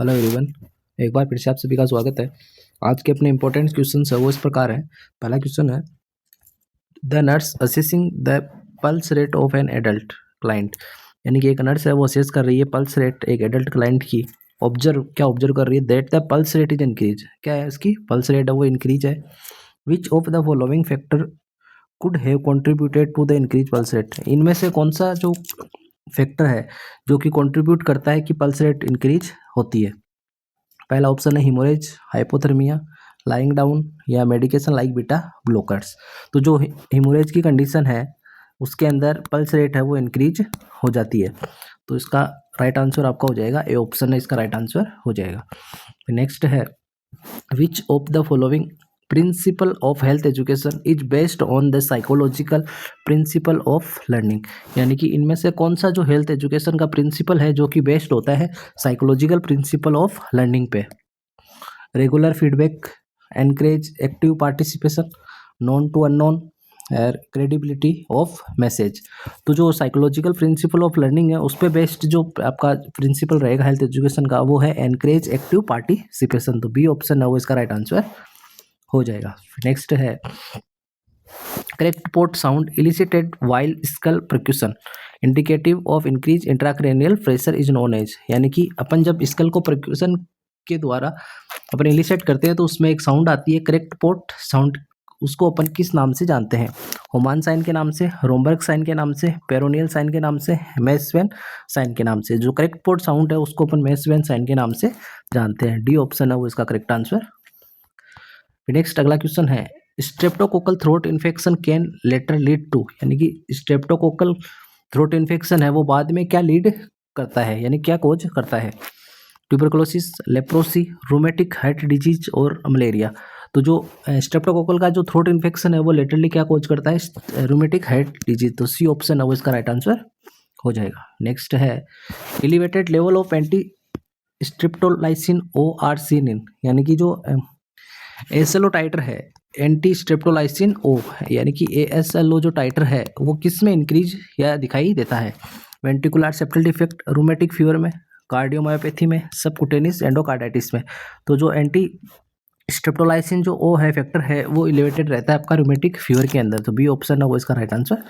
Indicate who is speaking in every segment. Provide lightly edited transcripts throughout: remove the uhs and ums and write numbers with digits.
Speaker 1: Hello everyone, एक बार फिर से आप सभी का स्वागत है। आज के अपने इंपॉर्टेंट क्वेश्चन है वो इस प्रकार है। पहला क्वेश्चन है, the nurse assessing the pulse rate of an adult client, यानी कि एक नर्स है वो असेस कर रही है पल्स रेट एक एडल्ट क्लाइंट की। ऑब्जर्व कर रही है that the pulse rate is increase. क्या है इसकी पल्स रेट है वो इंक्रीज है। Which of the following factor could have contributed to the increase pulse rate, इनमें से कौन सा जो फैक्टर है जो कि कंट्रीब्यूट करता है कि पल्स रेट इंक्रीज होती है। पहला ऑप्शन है हिमोरेज, हाइपोथर्मिया, लाइंग डाउन या मेडिकेशन लाइक बीटा ब्लॉकर्स। तो जो हिमोरेज की कंडीशन है उसके अंदर पल्स रेट है वो इंक्रीज हो जाती है। तो इसका राइट आंसर आपका हो जाएगा ए ऑप्शन है, इसका राइट आंसर हो जाएगा। नेक्स्ट है, which of the following principle of health education is based on the psychological principle of learning, यानी कि इनमें से कौन सा जो हेल्थ एजुकेशन का प्रिंसिपल है जो कि बेस्ड होता है साइकोलॉजिकल प्रिंसिपल ऑफ लर्निंग पे। Regular feedback, encourage active participation, known to unknown, credibility of message. तो जो साइकोलॉजिकल प्रिंसिपल ऑफ लर्निंग है उस पर बेस्ड जो आपका प्रिंसिपल रहेगा हेल्थ एजुकेशन का वो है एनकरेज एक्टिव पार्टिसिपेशन। तो बी ऑप्शन है वो इसका राइट आंसर हो जाएगा। नेक्स्ट है, cracked pot sound elicited while skull percussion indicative of increase intracranial pressure is known as, यानी कि अपन जब स्कल को परक्यूशन के द्वारा अपन इलिसिट करते हैं तो उसमें एक साउंड आती है करेक्ट पोर्ट साउंड, उसको अपन किस नाम से जानते हैं? होमान साइन के नाम से, रोमबर्ग साइन के नाम से, पेरोनियल साइन के नाम से, मेसवेन साइन के नाम से। जो करेक्ट पोर्ट साउंड है उसको अपन मेसवेन साइन के नाम से जानते हैं। डी ऑप्शन है वो इसका करेक्ट आंसर। नेक्स्ट अगला क्वेश्चन है, streptococcal throat infection can later lead to, यानी कि स्ट्रेप्टोकोकल थ्रोट इन्फेक्शन है वो बाद में क्या लीड करता है, यानी क्या कोज करता है? Tuberculosis, leprosy, rheumatic heart disease और मलेरिया। तो जो स्ट्रेप्टोकोकल का जो थ्रोट इन्फेक्शन है वो लेटरली क्या कोज करता है? Rheumatic heart disease. तो सी ऑप्शन है वो इसका राइट आंसर हो जाएगा। नेक्स्ट है, एलिवेटेड लेवल ऑफ एंटी स्ट्रिप्टोलाइसिन ओ आर्सिनिन, यानी कि जो एसएलओ टाइटर है एंटी स्ट्रेप्टोलाइसिन ओ, यानी कि एएसएलओ जो टाइटर है वो किस में इंक्रीज या दिखाई देता है? Ventricular septal defect, rheumatic fever में, कार्डियोमायोपैथी में, सबकुटेनियस एंडोकार्डाइटिस में। तो जो एंटी स्ट्रेप्टोलाइसिन जो ओ है फैक्टर है वो इलेवेटेड रहता है आपका रूमेटिक फीवर के अंदर। तो बी ऑप्शन है वो इसका राइट आंसर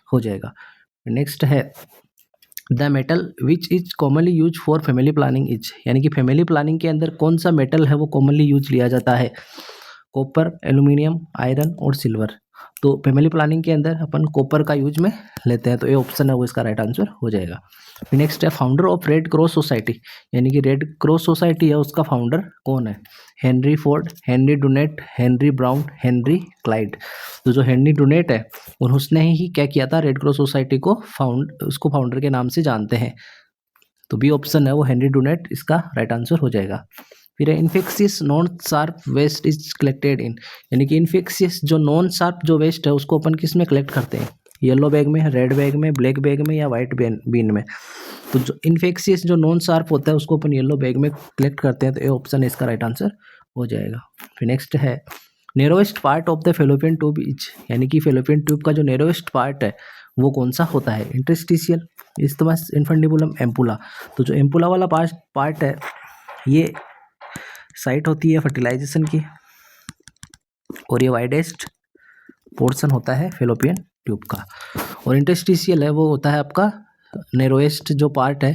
Speaker 1: हो जाएगा। नेक्स्ट है, the metal which is commonly use for family planning is, यानी कि फैमिली प्लानिंग के अंदर कौन सा मेटल है वो कॉमनली यूज लिया जाता है? कॉपर, एल्यूमिनियम, आयरन और सिल्वर। तो फैमिली प्लानिंग के अंदर अपन कॉपर का यूज में लेते हैं। तो ये ऑप्शन है वो इसका राइट आंसर हो जाएगा। नेक्स्ट है, founder of red cross society, यानी कि रेड क्रॉस सोसाइटी है उसका फाउंडर कौन है? Henry Ford, Henry Dunant, Henry brown, Henry Clyde. तो जो हेनरी डुनेट है उसने ही क्या किया था? रेड क्रॉस सोसाइटी को उसको फाउंडर के नाम से जानते हैं। तो बी ऑप्शन है वो हेनरी डुनेट इसका राइट आंसर हो जाएगा। फिर है, infectious non sharp waste is collected in, यानी कि इन्फेक्शियस जो नॉन शार्प जो वेस्ट है उसको अपन किस में कलेक्ट करते हैं? येलो बैग में, रेड बैग में, ब्लैक बैग में या वाइट बीन में। तो जो इन्फेक्शियस जो नॉन शार्प होता है उसको अपन येलो बैग में कलेक्ट करते हैं। तो ये ऑप्शन है इसका राइट आंसर हो जाएगा। फिर नेक्स्ट है, narrowest part of the fallopian tube is, यानी कि फेलोपियन ट्यूब का जो नेरोवेस्ट पार्ट है वो कौन सा होता है? Interstitial, isthmus, infundibulum, ampulla. तो जो एम्पुला वाला पार्ट है ये साइट होती है फर्टिलाइजेशन की और ये वाइडेस्ट पोर्शन होता है फेलोपियन ट्यूब का। और इंटरस्टिशियल है वो होता है आपका नेरोएस्ट जो पार्ट है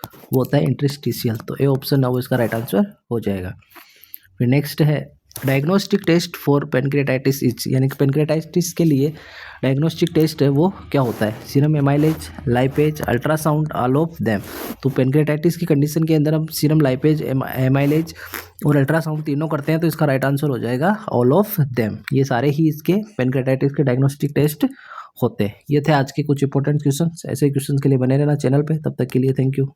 Speaker 1: वो होता है इंटरस्टिशियल। तो ये ऑप्शन है वो इसका राइट आंसर हो जाएगा। फिर नेक्स्ट है, diagnostic test for pancreatitis is, यानी कि पेनक्रेटाइटिस के लिए डायग्नोस्टिक टेस्ट है वो क्या होता है? Serum amylase, lipase, ultrasound, all of them. तो पेनक्रेटाइटिस की कंडीशन के अंदर हम सीरम, लाइपेज, एमाइलेज और अल्ट्रासाउंड तीनों करते हैं। तो इसका राइट आंसर हो जाएगा ऑल ऑफ देम। ये सारे ही इसके पेनक्रेटाइटिस के डायग्नोस्टिक टेस्ट होते हैं। ये थे आज के कुछ इंपॉर्टेंट क्वेश्चन। ऐसे क्वेश्चन के लिए बने रहना चैनल पे। तब तक के लिए थैंक यू।